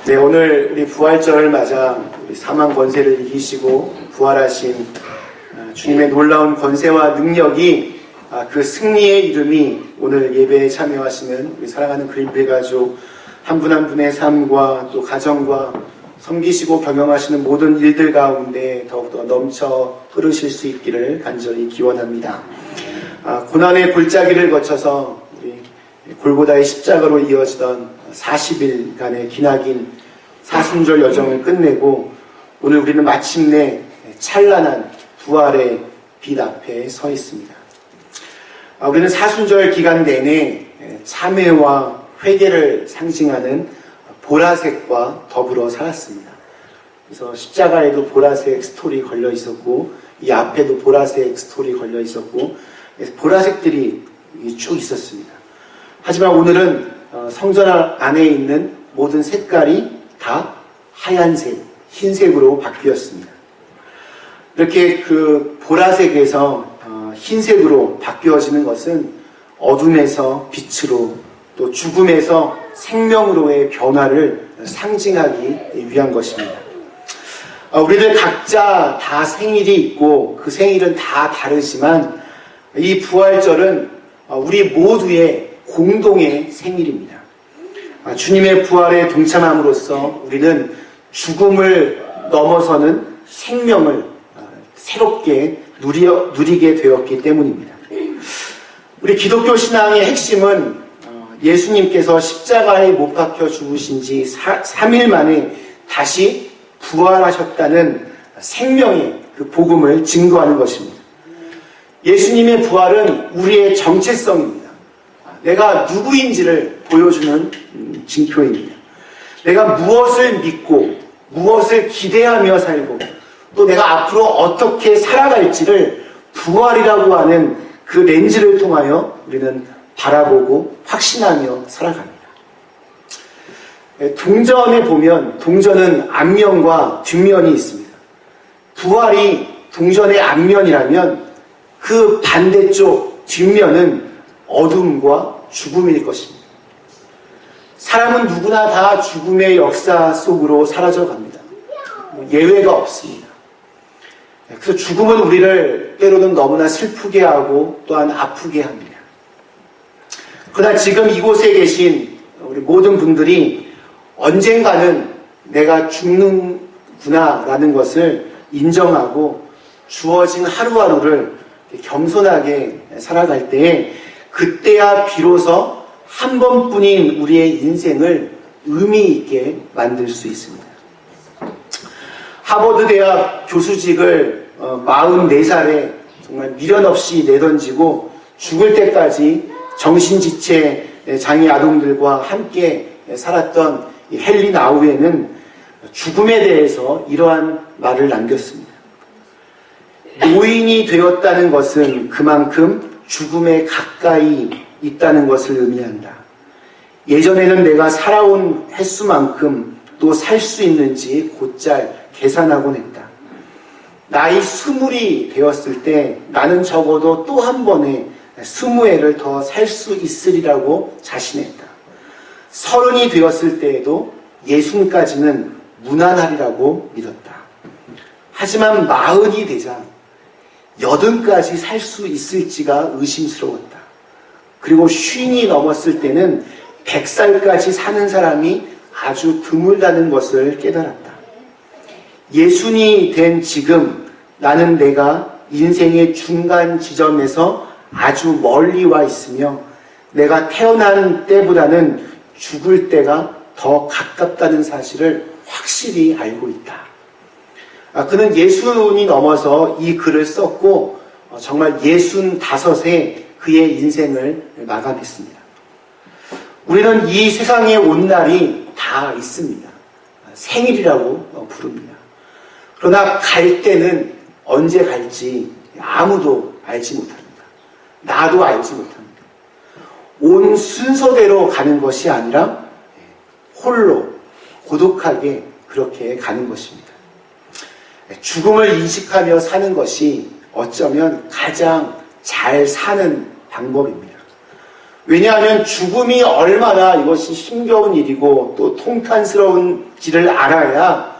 네, 오늘 우리 부활절을 맞아 우리 사망 권세를 이기시고 부활하신 주님의 놀라운 권세와 능력이 그 승리의 이름이 오늘 예배에 참여하시는 우리 사랑하는 그린빌 가족 한 분 한 분의 삶과 또 가정과 섬기시고 경영하시는 모든 일들 가운데 더욱더 넘쳐 흐르실 수 있기를 간절히 기원합니다. 고난의 골짜기를 거쳐서 우리 골고다의 십자가로 이어지던 40일간의 기나긴 사순절 여정을 끝내고 오늘 우리는 마침내 찬란한 부활의 빛 앞에 서 있습니다. 우리는 사순절 기간 내내 참회와 회개를 상징하는 보라색과 더불어 살았습니다. 그래서 십자가에도 보라색 스토리 걸려 있었고 이 앞에도 보라색 스토리 걸려 있었고 보라색들이 쭉 있었습니다. 하지만 오늘은 성전 안에 있는 모든 색깔이 다 하얀색, 흰색으로 바뀌었습니다. 이렇게 그 보라색에서 흰색으로 바뀌어지는 것은 어둠에서 빛으로 또 죽음에서 생명으로의 변화를 상징하기 위한 것입니다. 우리들 각자 다 생일이 있고 그 생일은 다 다르지만 이 부활절은 우리 모두의 공동의 생일입니다. 주님의 부활에 동참함으로써 우리는 죽음을 넘어서는 생명을 새롭게 누리게 되었기 때문입니다. 우리 기독교 신앙의 핵심은 예수님께서 십자가에 못 박혀 죽으신 지 3일 만에 다시 부활하셨다는 생명의 그 복음을 증거하는 것입니다. 예수님의 부활은 우리의 정체성입니다. 내가 누구인지를 보여주는 징표입니다. 내가 무엇을 믿고 무엇을 기대하며 살고 또 내가 앞으로 어떻게 살아갈지를 부활이라고 하는 그 렌즈를 통하여 우리는 바라보고 확신하며 살아갑니다. 동전에 보면 동전은 앞면과 뒷면이 있습니다. 부활이 동전의 앞면이라면 그 반대쪽 뒷면은 어둠과 죽음일 것입니다. 사람은 누구나 다 죽음의 역사 속으로 사라져갑니다. 예외가 없습니다. 그래서 죽음은 우리를 때로는 너무나 슬프게 하고 또한 아프게 합니다. 그러나 지금 이곳에 계신 우리 모든 분들이 언젠가는 내가 죽는구나라는 것을 인정하고 주어진 하루하루를 겸손하게 살아갈 때에 그때야 비로소 한 번뿐인 우리의 인생을 의미 있게 만들 수 있습니다. 하버드 대학 교수직을 44살에 정말 미련 없이 내던지고 죽을 때까지 정신지체 장애 아동들과 함께 살았던 헨리 나우에는 죽음에 대해서 이러한 말을 남겼습니다. 노인이 되었다는 것은 그만큼 죽음에 가까이 있다는 것을 의미한다. 예전에는 내가 살아온 횟수만큼 또 살 수 있는지 곧잘 계산하곤 했다. 나이 20이 되었을 때 나는 적어도 또 한 번에 20회를 더 살 수 있으리라고 자신했다. 30이 되었을 때에도 60까지는 무난하리라고 믿었다. 하지만 40이 되자 80까지 살 수 있을지가 의심스러웠다. 그리고 50이 넘었을 때는 100살까지 사는 사람이 아주 드물다는 것을 깨달았다. 60이 된 지금 나는 내가 인생의 중간 지점에서 아주 멀리 와 있으며 내가 태어난 때보다는 죽을 때가 더 가깝다는 사실을 확실히 알고 있다. 그는 60이 넘어서 이 글을 썼고 정말 65세 그의 인생을 마감했습니다. 우리는 이 세상에 온 날이 다 있습니다. 생일이라고 부릅니다. 그러나 갈 때는 언제 갈지 아무도 알지 못합니다. 나도 알지 못합니다. 온 순서대로 가는 것이 아니라 홀로 고독하게 그렇게 가는 것입니다. 죽음을 인식하며 사는 것이 어쩌면 가장 잘 사는 방법입니다. 왜냐하면 죽음이 얼마나 이것이 힘겨운 일이고 또 통탄스러운지를 알아야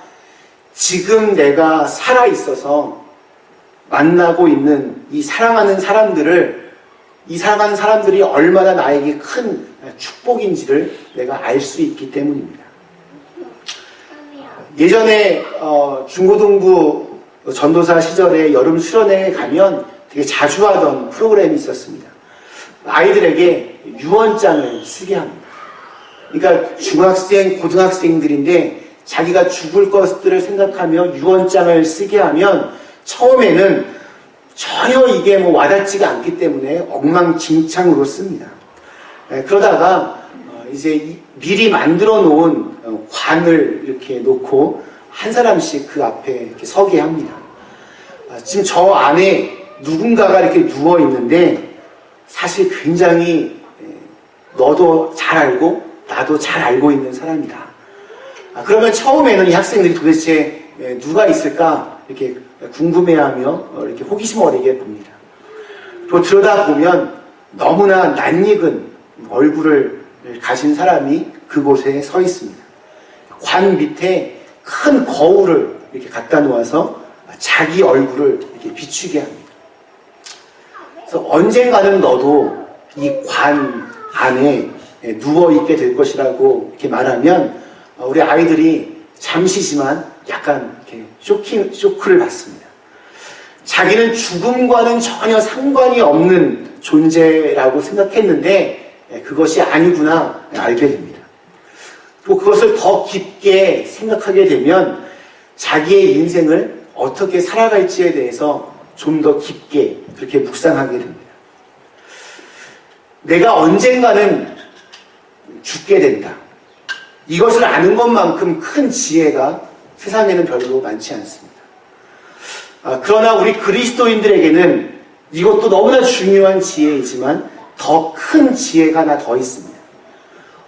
지금 내가 살아있어서 만나고 있는 이 사랑하는 사람들이 얼마나 나에게 큰 축복인지를 내가 알 수 있기 때문입니다. 예전에 중고등부 전도사 시절에 여름 수련회에 가면 되게 자주 하던 프로그램이 있었습니다. 아이들에게 유언장을 쓰게 합니다. 그러니까 중학생, 고등학생들인데 자기가 죽을 것들을 생각하며 유언장을 쓰게 하면 처음에는 전혀 이게 와닿지가 않기 때문에 엉망진창으로 씁니다. 그러다가 이제 미리 만들어 놓은 관을 이렇게 놓고 한 사람씩 그 앞에 이렇게 서게 합니다. 지금 저 안에 누군가가 이렇게 누워 있는데 사실 굉장히 너도 잘 알고 나도 잘 알고 있는 사람이다. 그러면 처음에는 이 학생들이 도대체 누가 있을까 이렇게 궁금해하며 이렇게 호기심 어리게 봅니다. 그리고 들여다보면 너무나 낯익은 얼굴을 가진 사람이 그곳에 서 있습니다. 관 밑에 큰 거울을 이렇게 갖다 놓아서 자기 얼굴을 이렇게 비추게 합니다. 그래서 언젠가는 너도 이 관 안에 누워있게 될 것이라고 이렇게 말하면 우리 아이들이 잠시지만 약간 이렇게 쇼크를 받습니다. 자기는 죽음과는 전혀 상관이 없는 존재라고 생각했는데 그것이 아니구나 알게 됩니다. 또 그것을 더 깊게 생각하게 되면 자기의 인생을 어떻게 살아갈지에 대해서 좀 더 깊게 그렇게 묵상하게 됩니다. 내가 언젠가는 죽게 된다. 이것을 아는 것만큼 큰 지혜가 세상에는 별로 많지 않습니다. 그러나 우리 그리스도인들에게는 이것도 너무나 중요한 지혜이지만 더 큰 지혜가 하나 더 있습니다.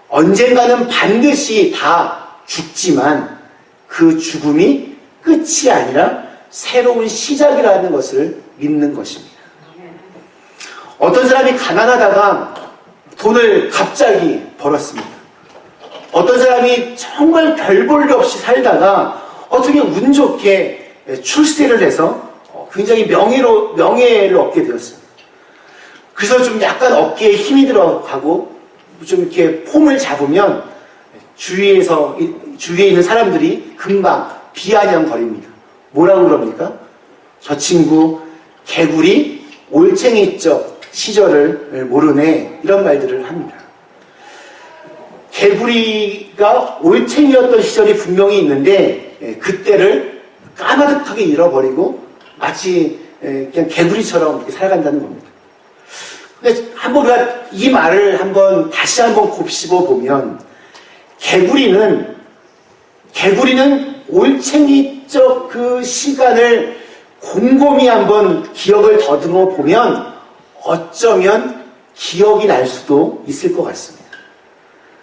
언젠가는 반드시 다 죽지만 그 죽음이 끝이 아니라 새로운 시작이라는 것을 믿는 것입니다. 어떤 사람이 가난하다가 돈을 갑자기 벌었습니다. 어떤 사람이 정말 별 볼 일 없이 살다가 어떻게 운 좋게 출세를 해서 굉장히 명예를 얻게 되었습니다. 그래서 좀 약간 어깨에 힘이 들어가고 좀 이렇게 폼을 잡으면 주위에 있는 사람들이 금방 비아냥거립니다. 뭐라고 그럽니까? 저 친구 개구리 올챙이적 시절을 모르네 이런 말들을 합니다. 개구리가 올챙이였던 시절이 분명히 있는데 그때를 까마득하게 잃어버리고 마치 그냥 개구리처럼 이렇게 살아간다는 겁니다. 근데 한번 우리가 이 말을 다시 한번 곱씹어 보면 개구리는 올챙이적 그 시간을 곰곰이 한번 기억을 더듬어 보면 어쩌면 기억이 날 수도 있을 것 같습니다.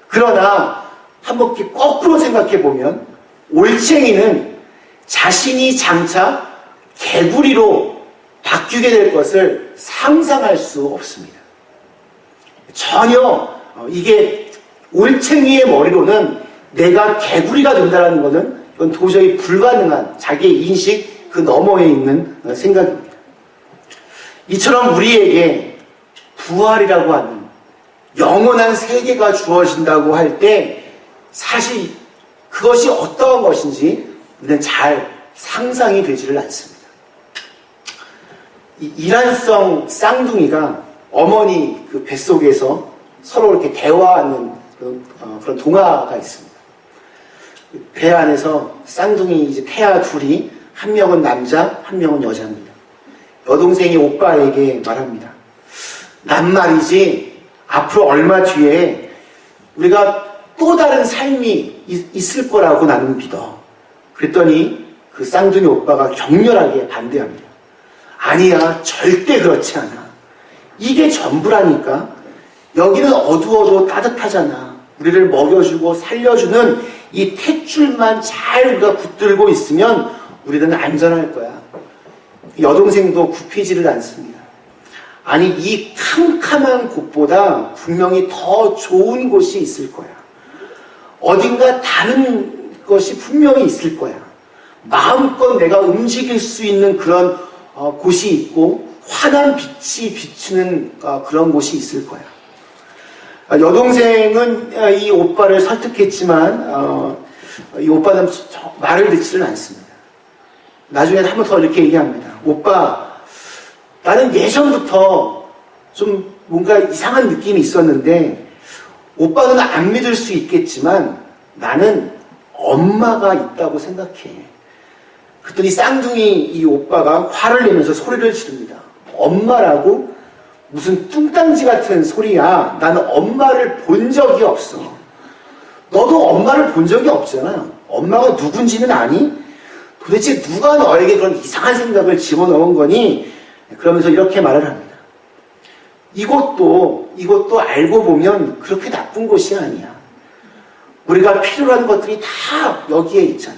그러나 한번 이렇게 거꾸로 생각해 보면 올챙이는 자신이 장차 개구리로 바뀌게 될 것을 상상할 수 없습니다. 전혀 이게 올챙이의 머리로는 내가 개구리가 된다는 것은 이건 도저히 불가능한 자기의 인식 그 너머에 있는 생각입니다. 이처럼 우리에게 부활이라고 하는 영원한 세계가 주어진다고 할 때 사실 그것이 어떠한 것인지 우리는 잘 상상이 되지를 않습니다. 이 이란성 쌍둥이가 어머니 그 뱃속에서 서로 이렇게 대화하는 그런 동화가 있습니다. 배 안에서 쌍둥이 이제 태아 둘이 한 명은 남자, 한 명은 여자입니다. 여동생이 오빠에게 말합니다. 난 말이지 앞으로 얼마 뒤에 우리가 또 다른 삶이 있을 거라고 나는 믿어. 그랬더니 그 쌍둥이 오빠가 격렬하게 반대합니다. 아니야, 절대 그렇지 않아. 이게 전부라니까. 여기는 어두워도 따뜻하잖아. 우리를 먹여주고 살려주는 이 탯줄만 잘 우리가 붙들고 있으면 우리는 안전할 거야. 여동생도 굽히지를 않습니다. 아니, 이 캄캄한 곳보다 분명히 더 좋은 곳이 있을 거야. 어딘가 다른 것이 분명히 있을 거야. 마음껏 내가 움직일 수 있는 그런 곳이 있고 환한 빛이 비추는 그런 곳이 있을 거야. 여동생은 이 오빠를 설득했지만 이 오빠는 말을 듣지는 않습니다. 나중에 한 번 더 이렇게 얘기합니다. 오빠, 나는 예전부터 좀 뭔가 이상한 느낌이 있었는데 오빠는 안 믿을 수 있겠지만 나는 엄마가 있다고 생각해. 그랬더니 쌍둥이 이 오빠가 화를 내면서 소리를 지릅니다. 엄마라고? 무슨 뚱딴지 같은 소리야. 나는 엄마를 본 적이 없어. 너도 엄마를 본 적이 없잖아. 엄마가 누군지는 아니? 도대체 누가 너에게 그런 이상한 생각을 집어넣은 거니? 그러면서 이렇게 말을 합니다. 이것도 알고 보면 그렇게 나쁜 곳이 아니야. 우리가 필요로 하는 것들이 다 여기에 있잖아.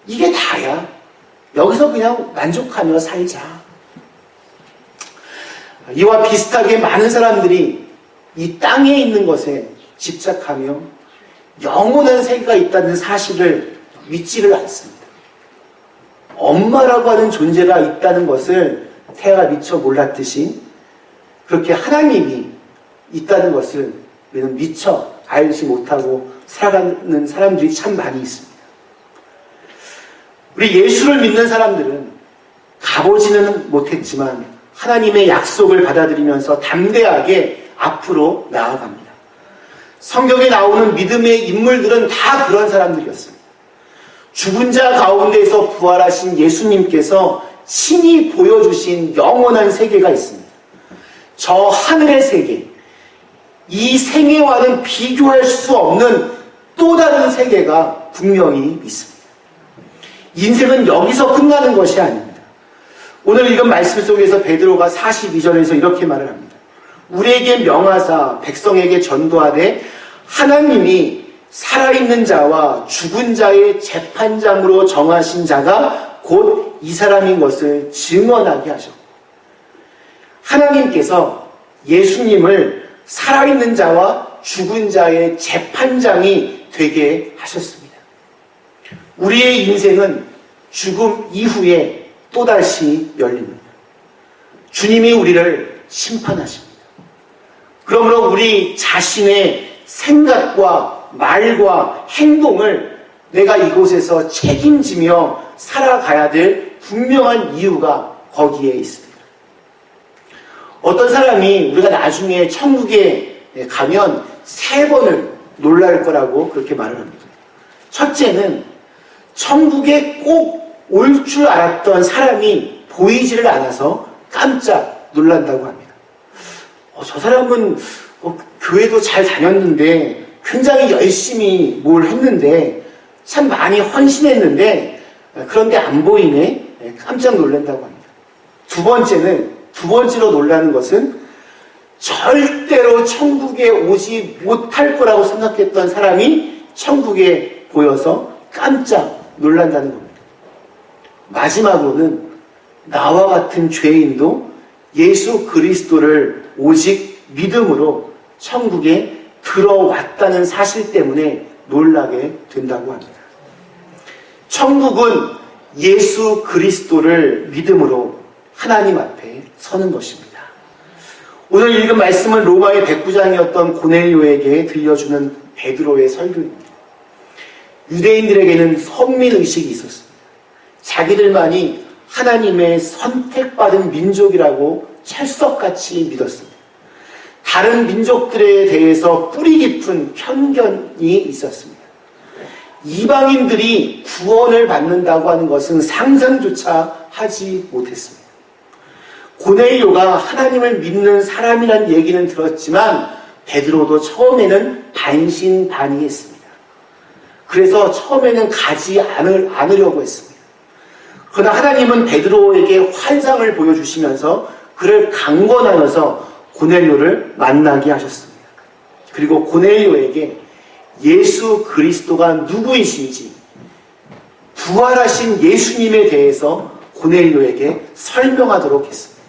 이게 다야. 여기서 그냥 만족하며 살자. 이와 비슷하게 많은 사람들이 이 땅에 있는 것에 집착하며 영원한 세계가 있다는 사실을 믿지를 않습니다. 엄마라고 하는 존재가 있다는 것을 태아가 미처 몰랐듯이 그렇게 하나님이 있다는 것을 우리는 미처 알지 못하고 살아가는 사람들이 참 많이 있습니다. 우리 예수를 믿는 사람들은 가보지는 못했지만 하나님의 약속을 받아들이면서 담대하게 앞으로 나아갑니다. 성경에 나오는 믿음의 인물들은 다 그런 사람들이었습니다. 죽은 자 가운데에서 부활하신 예수님께서 친히 보여주신 영원한 세계가 있습니다. 저 하늘의 세계, 이 생애와는 비교할 수 없는 또 다른 세계가 분명히 있습니다. 인생은 여기서 끝나는 것이 아닙니다. 오늘 읽은 말씀 속에서 베드로가 42절에서 이렇게 말을 합니다. 우리에게 명하사 백성에게 전도하되 하나님이 살아있는 자와 죽은 자의 재판장으로 정하신 자가 곧 이 사람인 것을 증언하게 하셨고, 하나님께서 예수님을 살아있는 자와 죽은 자의 재판장이 되게 하셨습니다. 우리의 인생은 죽음 이후에 또다시 열립니다. 주님이 우리를 심판하십니다. 그러므로 우리 자신의 생각과 말과 행동을 내가 이곳에서 책임지며 살아가야 될 분명한 이유가 거기에 있습니다. 어떤 사람이 우리가 나중에 천국에 가면 3번을 놀랄 거라고 그렇게 말을 합니다. 첫째는 천국에 꼭 올 줄 알았던 사람이 보이지를 않아서 깜짝 놀란다고 합니다. 저 사람은 교회도 잘 다녔는데 굉장히 열심히 뭘 했는데 참 많이 헌신했는데 그런데 안 보이네. 깜짝 놀란다고 합니다. 두 번째로 놀라는 것은 절대로 천국에 오지 못할 거라고 생각했던 사람이 천국에 보여서 깜짝 놀란다는 겁니다. 마지막으로는 나와 같은 죄인도 예수 그리스도를 오직 믿음으로 천국에 들어왔다는 사실 때문에 놀라게 된다고 합니다. 천국은 예수 그리스도를 믿음으로 하나님 앞에 서는 것입니다. 오늘 읽은 말씀은 로마의 백부장이었던 고넬료에게 들려주는 베드로의 설교입니다. 유대인들에게는 선민의식이 있었습니다. 자기들만이 하나님의 선택받은 민족이라고 찰떡같이 믿었습니다. 다른 민족들에 대해서 뿌리 깊은 편견이 있었습니다. 이방인들이 구원을 받는다고 하는 것은 상상조차 하지 못했습니다. 고넬료가 하나님을 믿는 사람이라는 얘기는 들었지만 베드로도 처음에는 반신반의했습니다. 그래서 처음에는 가지 않으려고 했습니다. 그러나 하나님은 베드로에게 환상을 보여주시면서 그를 강권하여서 고넬료를 만나게 하셨습니다. 그리고 고넬료에게 예수 그리스도가 누구이신지 부활하신 예수님에 대해서 고넬료에게 설명하도록 했습니다.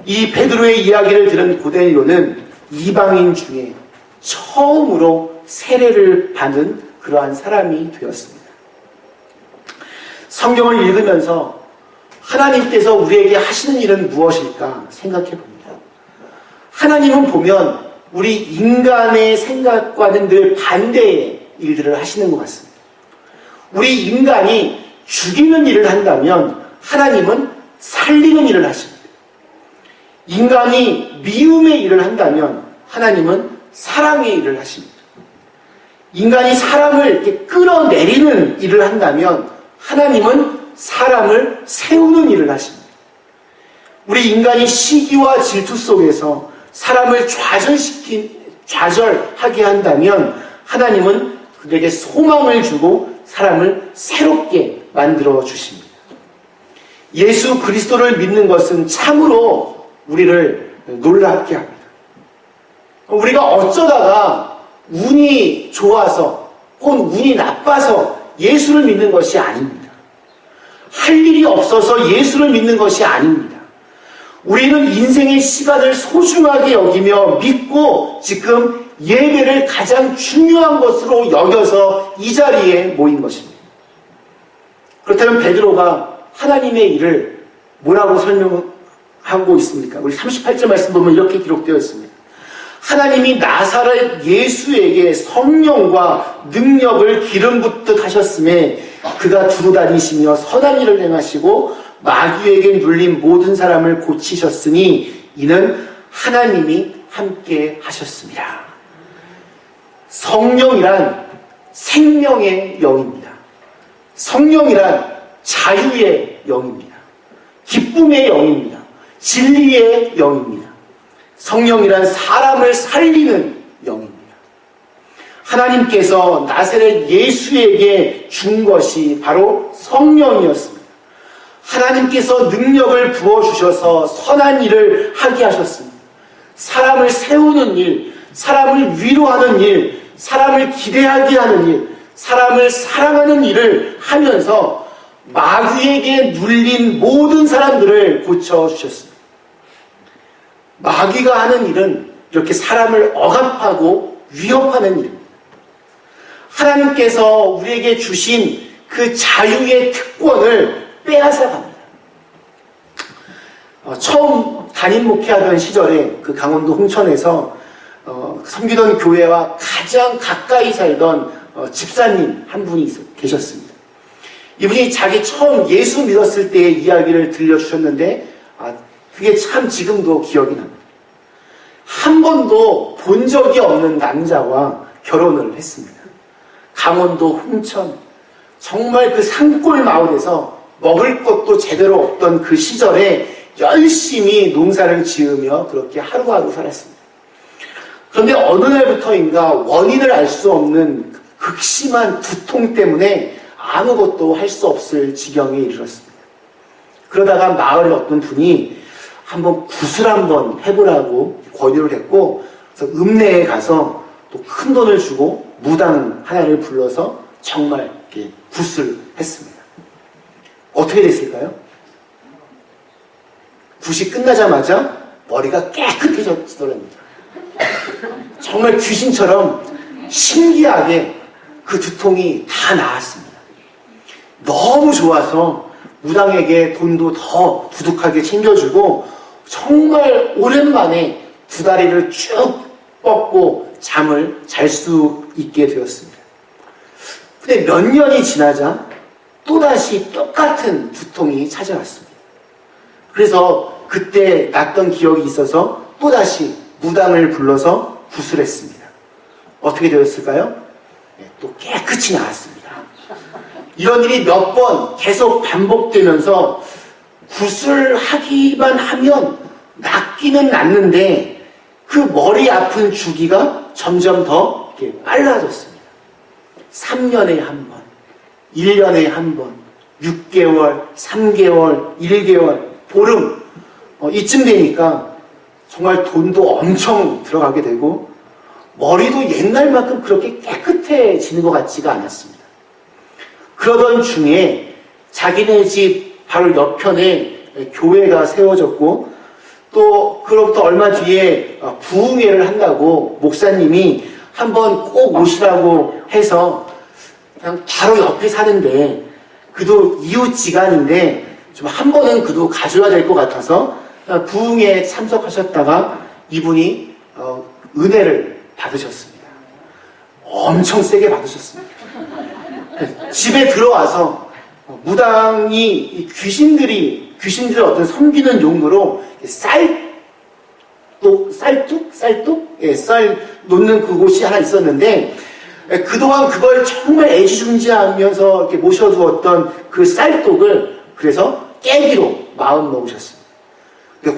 이 베드로의 이야기를 들은 고넬료는 이방인 중에 처음으로 세례를 받은 그러한 사람이 되었습니다. 성경을 읽으면서 하나님께서 우리에게 하시는 일은 무엇일까 생각해 봅니다. 하나님은 보면 우리 인간의 생각과는 늘 반대의 일들을 하시는 것 같습니다. 우리 인간이 죽이는 일을 한다면 하나님은 살리는 일을 하십니다. 인간이 미움의 일을 한다면 하나님은 사랑의 일을 하십니다. 인간이 사람을 이렇게 끌어내리는 일을 한다면 하나님은 사람을 세우는 일을 하십니다. 우리 인간이 시기와 질투 속에서 사람을 좌절하게 한다면 하나님은 그에게 소망을 주고 사람을 새롭게 만들어 주십니다. 예수 그리스도를 믿는 것은 참으로 우리를 놀랍게 합니다. 우리가 어쩌다가 운이 좋아서 혹은 운이 나빠서 예수를 믿는 것이 아닙니다. 할 일이 없어서 예수를 믿는 것이 아닙니다. 우리는 인생의 시간을 소중하게 여기며 믿고 지금 예배를 가장 중요한 것으로 여겨서 이 자리에 모인 것입니다. 그렇다면 베드로가 하나님의 일을 뭐라고 설명하고 있습니까? 우리 38절 말씀 보면 이렇게 기록되어 있습니다. 하나님이 나사렛 예수에게 성령과 능력을 기름 붓듯 하셨음에 그가 두루다니시며 선한 일을 행하시고 마귀에게 눌린 모든 사람을 고치셨으니 이는 하나님이 함께 하셨습니다. 성령이란 생명의 영입니다. 성령이란 자유의 영입니다. 기쁨의 영입니다. 진리의 영입니다. 성령이란 사람을 살리는 영입니다. 하나님께서 나사렛 예수에게 준 것이 바로 성령이었습니다. 하나님께서 능력을 부어주셔서 선한 일을 하게 하셨습니다. 사람을 세우는 일, 사람을 위로하는 일, 사람을 기대하게 하는 일, 사람을 사랑하는 일을 하면서 마귀에게 눌린 모든 사람들을 고쳐주셨습니다. 마귀가 하는 일은 이렇게 사람을 억압하고 위협하는 일입니다. 하나님께서 우리에게 주신 그 자유의 특권을 빼앗아 갑니다. 처음 담임 목회하던 시절에 그 강원도 홍천에서 섬기던 교회와 가장 가까이 살던 집사님 한 분이 계셨습니다. 이분이 자기 처음 예수 믿었을 때의 이야기를 들려주셨는데 그게 참 지금도 기억이 납니다. 한 번도 본 적이 없는 남자와 결혼을 했습니다. 강원도 홍천 정말 그 산골 마을에서 먹을 것도 제대로 없던 그 시절에 열심히 농사를 지으며 그렇게 하루하루 살았습니다. 그런데 어느 날부터인가 원인을 알 수 없는 극심한 두통 때문에 아무것도 할 수 없을 지경에 이르렀습니다. 그러다가 마을 어떤 분이 한번 굿을 한번 해보라고 권유를 했고, 그래서 읍내에 가서 또 큰 돈을 주고 무당 하나를 불러서 정말 이렇게 굿을 했습니다. 어떻게 됐을까요? 굿이 끝나자마자 머리가 깨끗해졌더랍니다. 정말 귀신처럼 신기하게 그 두통이 다 나았습니다. 너무 좋아서 무당에게 돈도 더 두둑하게 챙겨주고 정말 오랜만에 두 다리를 쭉 뻗고 잠을 잘 수 있게 되었습니다. 근데 몇 년이 지나자 또다시 똑같은 두통이 찾아왔습니다. 그래서 그때 났던 기억이 있어서 또다시 무당을 불러서 굿을 했습니다. 어떻게 되었을까요? 또 깨끗이 나았습니다. 이런 일이 몇 번 계속 반복되면서 굿을 하기만 하면 낫기는 낫는데 그 머리 아픈 주기가 점점 더 이렇게 빨라졌습니다. 3년에 한 번, 1년에 한 번, 6개월, 3개월, 1개월, 보름 이쯤 되니까 정말 돈도 엄청 들어가게 되고 머리도 옛날만큼 그렇게 깨끗해지는 것 같지가 않았습니다. 그러던 중에 자기네 집 바로 옆편에 교회가 세워졌고 또 그로부터 얼마 뒤에 부흥회를 한다고 목사님이 한번 꼭 오시라고 해서 그냥 바로 옆에 사는데 그도 이웃지간인데 좀 한 번은 그도 가져야 될 것 같아서 부흥회에 참석하셨다가 이분이 은혜를 받으셨습니다. 엄청 세게 받으셨습니다. 집에 들어와서 무당이 귀신들을 어떤 섬기는 용도로 쌀 놓는 그곳이 하나 있었는데 그동안 그걸 정말 애지중지하면서 이렇게 모셔두었던 그 쌀독을 그래서 깨기로 마음 먹으셨습니다.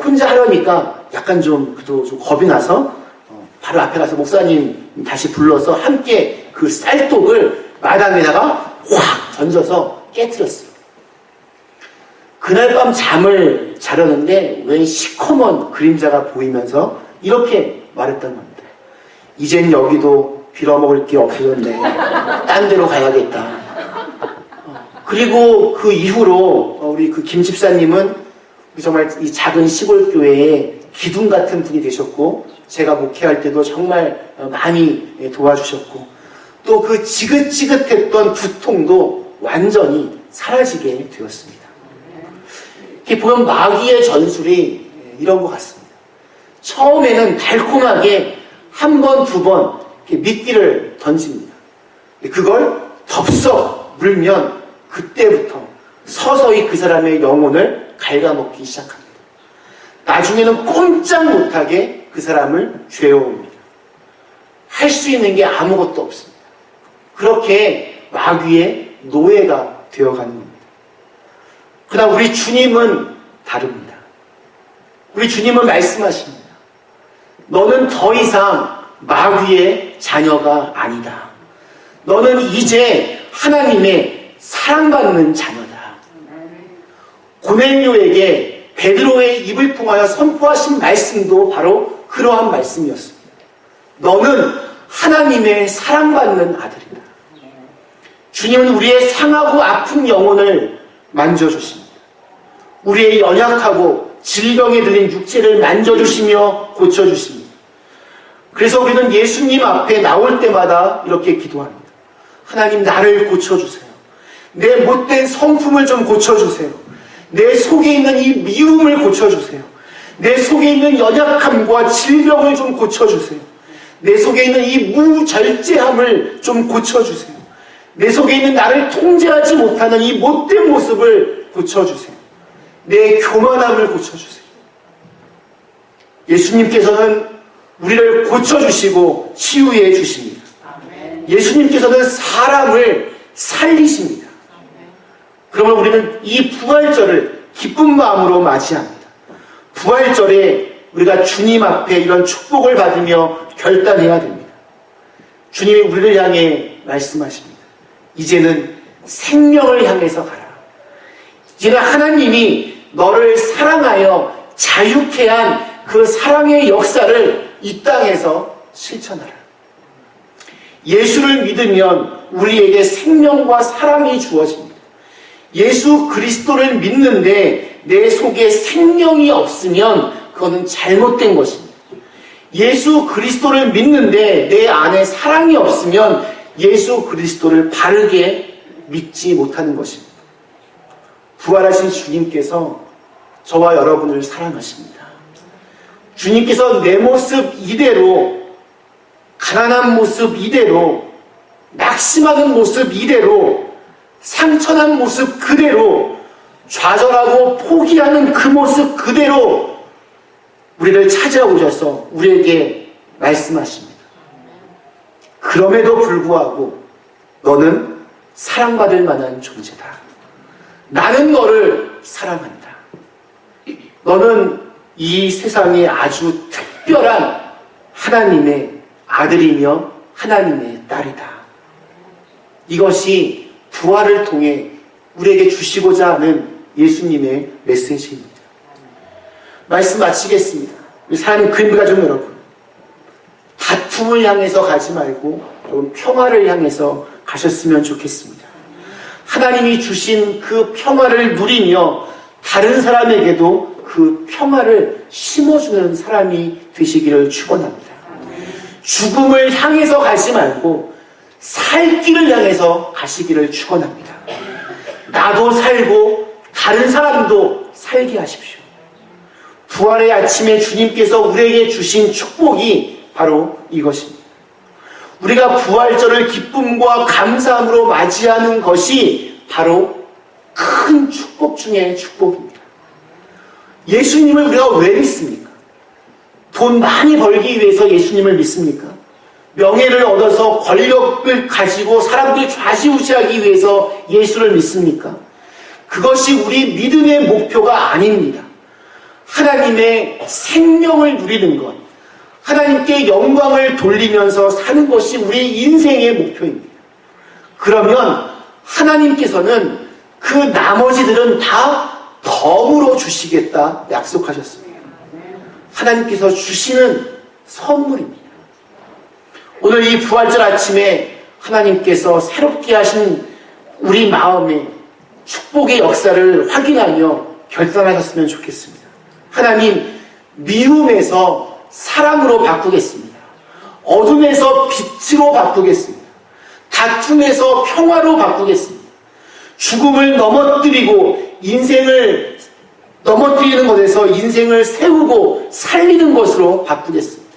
혼자 하려니까 약간 좀 겁이 나서 바로 앞에 가서 목사님 다시 불러서 함께 그 쌀독을 마당에다가 확 던져서 깨트렸어요. 그날 밤 잠을 자려는데 웬 시커먼 그림자가 보이면서 이렇게 말했던 겁니다. 이젠 여기도 빌어먹을 게 없어졌네. 딴 데로 가야겠다. 그리고 그 이후로 우리 그 김 집사님은 정말 이 작은 시골 교회에 기둥 같은 분이 되셨고 제가 목회할 때도 정말 많이 도와주셨고 또 그 지긋지긋했던 두통도 완전히 사라지게 되었습니다. 이렇게 보면 마귀의 전술이 이런 것 같습니다. 처음에는 달콤하게 한 번, 두 번 미끼를 던집니다. 그걸 덥석 물면 그때부터 서서히 그 사람의 영혼을 갉아먹기 시작합니다. 나중에는 꼼짝 못하게 그 사람을 죄어옵니다. 할 수 있는 게 아무것도 없습니다. 그렇게 마귀의 노예가 되어가는 겁니다. 그러나 우리 주님은 다릅니다. 우리 주님은 말씀하십니다. 너는 더 이상 마귀의 자녀가 아니다. 너는 이제 하나님의 사랑받는 자녀다. 고넬료에게 베드로의 입을 통하여 선포하신 말씀도 바로 그러한 말씀이었습니다. 너는 하나님의 사랑받는 아들이다. 주님은 우리의 상하고 아픈 영혼을 만져주십니다. 우리의 연약하고 질병에 들린 육체를 만져주시며 고쳐주십니다. 그래서 우리는 예수님 앞에 나올 때마다 이렇게 기도합니다. 하나님, 나를 고쳐주세요. 내 못된 성품을 좀 고쳐주세요. 내 속에 있는 이 미움을 고쳐주세요. 내 속에 있는 연약함과 질병을 좀 고쳐주세요. 내 속에 있는 이 무절제함을 좀 고쳐주세요. 내 속에 있는 나를 통제하지 못하는 이 못된 모습을 고쳐주세요. 내 교만함을 고쳐주세요. 예수님께서는 우리를 고쳐주시고 치유해 주십니다. 예수님께서는 사람을 살리십니다. 그러면 우리는 이 부활절을 기쁜 마음으로 맞이합니다. 부활절에 우리가 주님 앞에 이런 축복을 받으며 결단해야 됩니다. 주님이 우리를 향해 말씀하십니다. 이제는 생명을 향해서 가라. 이제는 하나님이 너를 사랑하여 자유케 한 그 사랑의 역사를 이 땅에서 실천하라. 예수를 믿으면 우리에게 생명과 사랑이 주어집니다. 예수 그리스도를 믿는데 내 속에 생명이 없으면 그거는 잘못된 것입니다. 예수 그리스도를 믿는데 내 안에 사랑이 없으면 예수 그리스도를 바르게 믿지 못하는 것입니다. 부활하신 주님께서 저와 여러분을 사랑하십니다. 주님께서 내 모습 이대로, 가난한 모습 이대로, 낙심하는 모습 이대로, 상처난 모습 그대로, 좌절하고 포기하는 그 모습 그대로 우리를 찾아오셔서 우리에게 말씀하십니다. 그럼에도 불구하고 너는 사랑받을 만한 존재다. 나는 너를 사랑한다. 너는 이 세상에 아주 특별한 하나님의 아들이며 하나님의 딸이다. 이것이 부활을 통해 우리에게 주시고자 하는 예수님의 메시지입니다. 말씀 마치겠습니다. 우리 사랑하는 그림과 좀 여러분, 다툼을 향해서 가지 말고 좀 평화를 향해서 가셨으면 좋겠습니다. 하나님이 주신 그 평화를 누리며 다른 사람에게도 그 그 평화를 심어주는 사람이 되시기를 축원합니다. 죽음을 향해서 가지 말고 살 길을 향해서 가시기를 축원합니다. 나도 살고 다른 사람도 살게 하십시오. 부활의 아침에 주님께서 우리에게 주신 축복이 바로 이것입니다. 우리가 부활절을 기쁨과 감사함으로 맞이하는 것이 바로 큰 축복 중의 축복입니다. 예수님을 우리가 왜 믿습니까? 돈 많이 벌기 위해서 예수님을 믿습니까? 명예를 얻어서 권력을 가지고 사람들을 좌지우지하기 위해서 예수를 믿습니까? 그것이 우리 믿음의 목표가 아닙니다. 하나님의 생명을 누리는 것, 하나님께 영광을 돌리면서 사는 것이 우리 인생의 목표입니다. 그러면 하나님께서는 그 나머지들은 다 덤으로 주시겠다 약속하셨습니다. 하나님께서 주시는 선물입니다. 오늘 이 부활절 아침에 하나님께서 새롭게 하신 우리 마음에 축복의 역사를 확인하며 결단하셨으면 좋겠습니다. 하나님, 미움에서 사랑으로 바꾸겠습니다. 어둠에서 빛으로 바꾸겠습니다. 다툼에서 평화로 바꾸겠습니다. 죽음을 넘어뜨리고 인생을 넘어뜨리는 것에서 인생을 세우고 살리는 것으로 바꾸겠습니다.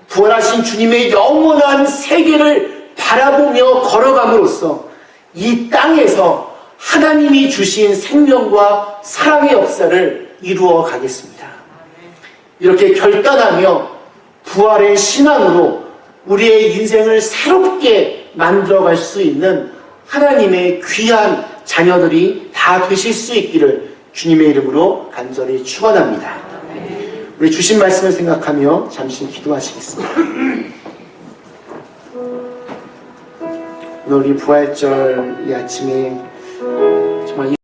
부활하신 주님의 영원한 세계를 바라보며 걸어감으로써 이 땅에서 하나님이 주신 생명과 사랑의 역사를 이루어 가겠습니다. 이렇게 결단하며 부활의 신앙으로 우리의 인생을 새롭게 만들어갈 수 있는 하나님의 귀한 자녀들이 다 되실 수 있기를 주님의 이름으로 간절히 축원합니다. 우리 주신 말씀을 생각하며 잠시 기도하시겠습니다. 오늘 이 부활절 이 아침에 정말